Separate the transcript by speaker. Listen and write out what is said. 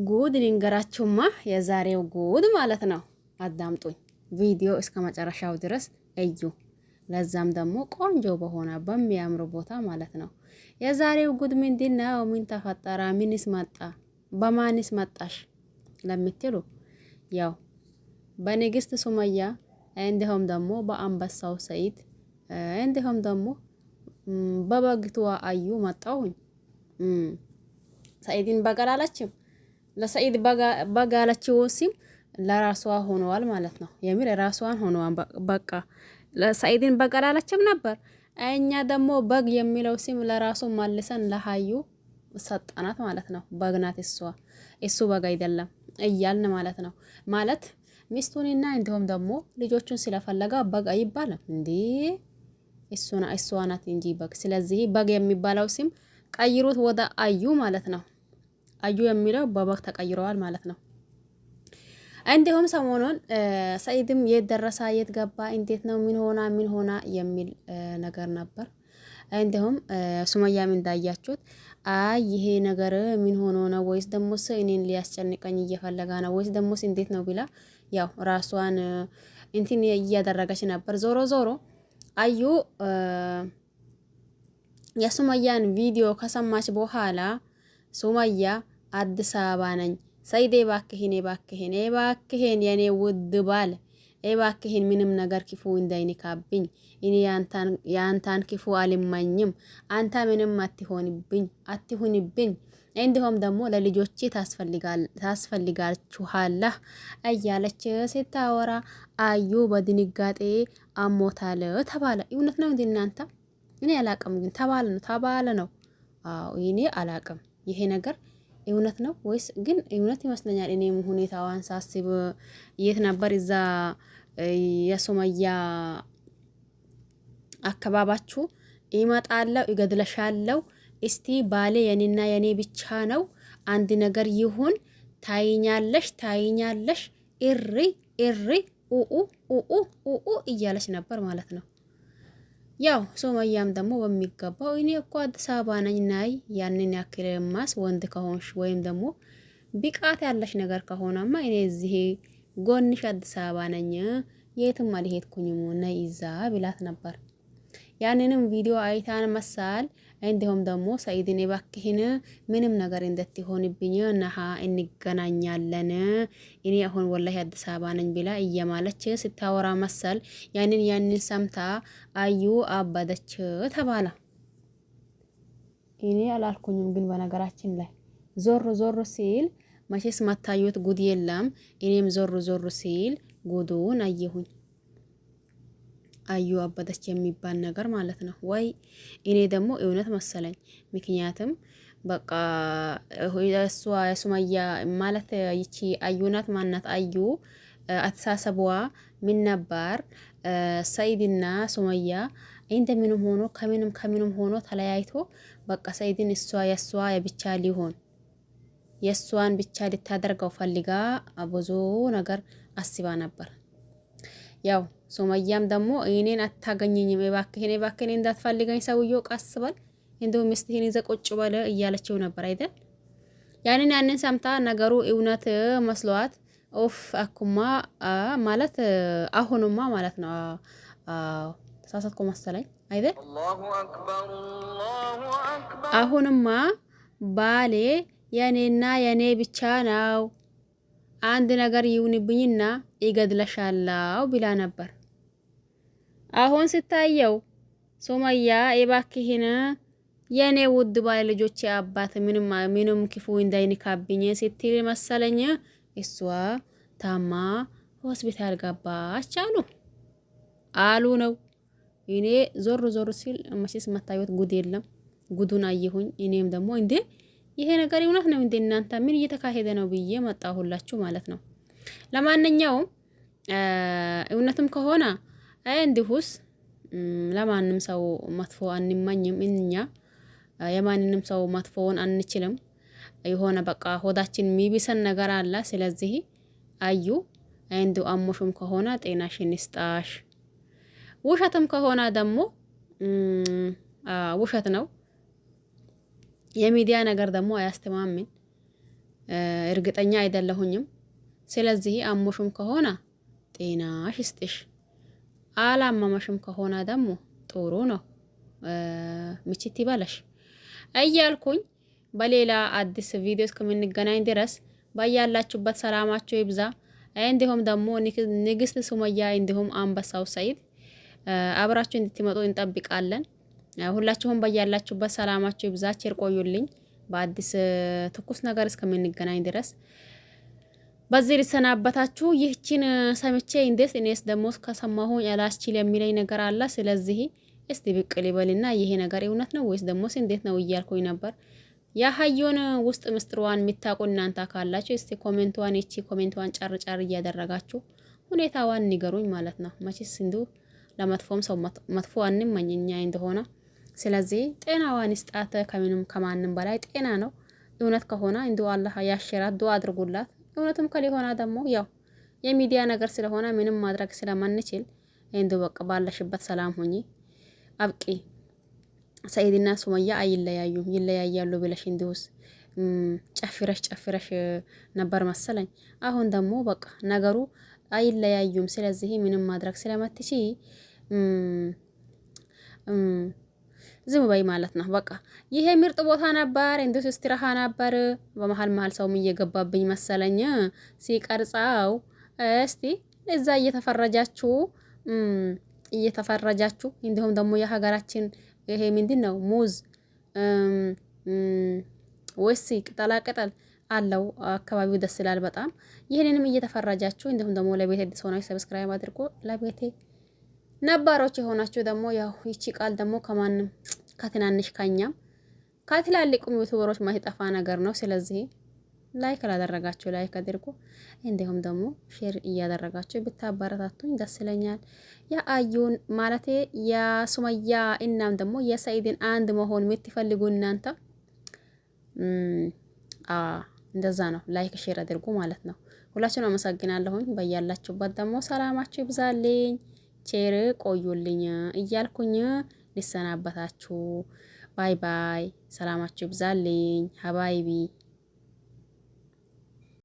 Speaker 1: ጉድ ልንገራችሁማ የዛሬው ጉድ ማለት ነው። አዳምጡኝ ቪዲዮ እስከ መጨረሻው ድረስ እዩ። ለዛም ደግሞ ቆንጆ በሆነ በሚያምር ቦታ ማለት ነው። የዛሬው ጉድ ምንድነው? ምን ተፈጠረ? ምንስ መጣ? በማንስ መጣሽ ለምትሉ ያው በንግስት ሱመያ እንዲሁም ደግሞ በአንበሳው ሰይድ እንዲሁም ደግሞ በበግቷ አዩ መጣሁኝ። ሰይድን በቀላለችም ለሰይድ በጋለችው ሲም ለራሷ ሆነዋል ማለት ነው። የምር ራሷን ሆነዋል። በቃ ለሰይድን በቀላለችም ነበር። እኛ ደግሞ በግ የሚለው ሲም ለራሱ መልሰን ለሀዩ ሰጣናት ማለት ነው። በግናት እሱ በግ አይደለም እያልን ማለት ነው። ማለት ሚስቱንና እንዲሁም ደግሞ ልጆቹን ስለፈለጋ በግ አይባልም እንዴ? እሷ ናት እንጂ በግ። ስለዚህ በግ የሚባለው ሲም ቀይሩት ወደ አዩ ማለት ነው። አዩ የሚለው በበግ ተቀይረዋል ማለት ነው። እንዲሁም ሰሞኑን ሰይድም የት ደረሳ፣ የት ገባ፣ እንዴት ነው፣ ምን ሆና የሚል ነገር ነበር። እንዲሁም ሱመያም እንዳያችሁት አይ ይሄ ነገር ምን ሆኖ ነው ወይስ ደሞስ እኔን ሊያስጨንቀኝ እየፈለጋ ነው ወይስ ደሞስ እንዴት ነው ብላ ያው ራሷን እንትን እያደረገች ነበር። ዞሮ ዞሮ አዩ የሱመያን ቪዲዮ ከሰማች በኋላ ሱመያ አዲስ አበባ ነኝ ሰይዴ ባክህን የኔ ውድ ባል እባክህን ምንም ነገር ክፉ እንዳይነካብኝ እኔ ያንታን ክፉ አልመኝም። አንተ ምንም አትሁንብኝ እንዲሁም ደግሞ ለልጆቼ ታስፈልጋችኋለህ እያለች ስታወራ አዩ በድንጋጤ አሞታል ተባለ። እውነት ነው እንዴ እናንተ? እኔ አላቅም፣ ግን ተባለ ነው። አዎ እኔ አላቅም ይሄ ነገር እውነት ነው ወይስ ግን እውነት ይመስለኛል። እኔም ሁኔታዋን ሳስብ የት ነበር እዛ የሱመያ አካባባችሁ ይመጣለው ይገድለሻለው። እስቲ ባሌ የኔና የኔ ብቻ ነው፣ አንድ ነገር ይሁን ታይኛለሽ እሪ ኡኡ እያለች ነበር ማለት ነው። ያው ሱመያም ደግሞ በሚገባው እኔ እኮ አዲስ አበባ ነኝ ናይ ያንን ያክልማስ ወንድ ከሆንሽ ወይም ደግሞ ብቃት ያለሽ ነገር ከሆነማ እኔ እዚህ ጎንሽ አዲስ አበባ ነኝ የትም አልሄድኩኝም ነይ ይዛ ብላት ነበር። ያንንም ቪዲዮ አይታን መሳል እንዲሁም ደግሞ ሰይድን እባክህን ምንም ነገር እንደትሆንብኝ ነሃ እንገናኛለን እኔ አሁን ወላሂ አዲስ አበባ ነኝ ብላ እየማለች ስታወራ መሰል ያንን ሰምታ አዩ አባደች ተባለ። እኔ አላልኩኝም፣ ግን በነገራችን ላይ ዞር ሲል መቼስ ማታዩት ጉድ የለም። እኔም ዞር ሲል ጉዱን አየሁኝ። አዩ አባደች የሚባል ነገር ማለት ነው ወይ? እኔ ደግሞ እውነት መሰለኝ። ምክንያቱም በቃ እሷ የሱመያ ማለት ይቺ አዩናት ማናት አዩ አተሳሰቧ ምን ነበር? ሰይድና ሱመያ እንደምንም ሆኖ ከምንም ሆኖ ተለያይቶ በቃ ሰይድን የሷ የብቻ ሊሆን የሷን ብቻ ልታደርገው ፈልጋ ብዙ ነገር አስባ ነበር። ያው ሱመያም ደግሞ እኔን አታገኘኝም እባክህን እንዳትፈልገኝ ሰውዬው ቀስበል እንደው ሚስትህን ይዘህ ቁጭ በለ እያለችው ነበር አይደል? ያንን ሰምታ ነገሩ እውነት መስሏት ኦፍ አኩማ ማለት አሁንማ ማለት ነው። ተሳሳትኩ መሰለኝ አይደል? አሁንማ ባሌ የኔና የኔ ብቻ ነው፣ አንድ ነገር ይሁንብኝና ይገድለሻላው ብላ ነበር። አሁን ስታየው ሱመያ እባክህን የኔ ውድ ባለ ልጆቼ አባት ምንም ክፉ እንዳይነካብኝ ስትል መሰለኝ እሷ ታማ ሆስፒታል ገባች አሉ ነው። እኔ ዞር ሲል መቼስ መታየት ጉድ የለም። ጉዱን አየሁኝ። እኔም ደግሞ እንዴ ይሄ ነገር እውነት ነው እንዴ እናንተ ምን እየተካሄደ ነው ብዬ መጣሁላችሁ ማለት ነው። ለማንኛውም እውነትም ከሆነ እንዲሁስ ለማንም ሰው መጥፎ አንመኝም። እኛ የማንንም ሰው መጥፎውን አንችልም። የሆነ በቃ ሆዳችን የሚብሰን ነገር አለ። ስለዚህ አዩ እንዱ አሞሽም ከሆነ ጤናሽን ይስጣሽ፣ ውሸትም ከሆነ ደግሞ ውሸት ነው። የሚዲያ ነገር ደግሞ አያስተማምን። እርግጠኛ አይደለሁኝም። ስለዚህ አሞሽም ከሆነ ጤናሽ ይስጥሽ፣ አላመመሽም ከሆነ ደግሞ ጥሩ ነው ምችት ይበለሽ እያልኩኝ በሌላ አዲስ ቪዲዮ እስከምንገናኝ ድረስ ባያላችሁበት ሰላማችሁ ይብዛ። እንዲሁም ደግሞ ንግስት ሱመያ እንዲሁም አንበሳው ሰይድ አብራችሁ እንድትመጡ እንጠብቃለን። ሁላችሁም ባያላችሁበት ሰላማችሁ ይብዛ። ቸር ቆዩልኝ። በአዲስ ትኩስ ነገር እስከምንገናኝ ድረስ በዚህ ልሰናበታችሁ። ይህችን ሰምቼ እንዴት እኔስ ደግሞ ከሰማሁኝ አላስችል የሚለኝ ነገር አለ። ስለዚህ እስቲ ብቅ ሊበልና ይሄ ነገር እውነት ነው ወይስ ደግሞ እንዴት ነው እያልኩኝ ነበር። የሀዩን ውስጥ ምስጢሯን የምታውቁ እናንተ ካላችሁ እስቲ ኮሜንቷን ኮሜንቷን ጫር ጫር እያደረጋችሁ ሁኔታዋን ንገሩኝ ማለት ነው። መቼስ እንዲሁ ለመጥፎም ሰው መጥፎ አንመኝኛ እንደሆነ። ስለዚህ ጤናዋን ይስጣት። ከምንም ከማንም በላይ ጤና ነው። እውነት ከሆነ እንዲሁ አላህ ያሽራት፣ ዱአ አድርጉላት። እውነትም ከሊሆና ደግሞ ያው የሚዲያ ነገር ስለሆነ ምንም ማድረግ ስለማንችል እንዲሁ በቃ ባለሽበት ሰላም ሁኚ፣ አብቂ። ሰኢድና ሱመያ አይለያዩም። ይለያያሉ ብለሽ እንዲሁስ ጨፍረሽ ነበር መሰለኝ። አሁን ደግሞ በቃ ነገሩ አይለያዩም። ስለዚህ ምንም ማድረግ ስለማትቺ ዝም በይ ማለት ነው። በቃ ይሄ ምርጥ ቦታ ነበር፣ እንዲሁ ስትራሃ ነበር። በመሃል ሰውም እየገባብኝ መሰለኝ ሲቀርጻው። እስቲ እዛ እየተፈረጃችሁ እንዲሁም ደግሞ የሀገራችን ይሄ ምንድን ነው ሙዝ ወይስ ቅጠላቅጠል አለው አካባቢው ደስ ይላል በጣም። ይሄንንም እየተፈረጃችሁ እንዲሁም ደግሞ ለቤቴ አዲስ ሆናችሁ ሰብስክራይብ አድርጎ ለቤቴ ነባሮች የሆናችሁ ደግሞ ያው ይቺ ቃል ደግሞ ከማንም ከትናንሽ ከኛም ከትላልቁም ዩቲዩበሮች ማይጠፋ ነገር ነው። ስለዚህ ላይክ ላደረጋችሁ ላይክ አድርጉ፣ እንዲሁም ደግሞ ሼር እያደረጋችሁ ብታበረታቱኝ ደስ ይለኛል። የአዩን ማለቴ የሱመያ እናም ደግሞ የሰኢድን አንድ መሆን የምትፈልጉ እናንተ እንደዛ ነው። ላይክ ሼር አድርጉ ማለት ነው። ሁላችሁንም አመሰግናለሁኝ። በያላችሁበት ደግሞ ሰላማችሁ ይብዛልኝ፣ ቼር ቆዩልኝ እያልኩኝ ሊሰናበታችሁ። ባይ ባይ። ሰላማችሁ ይብዛልኝ ሀባይቢ።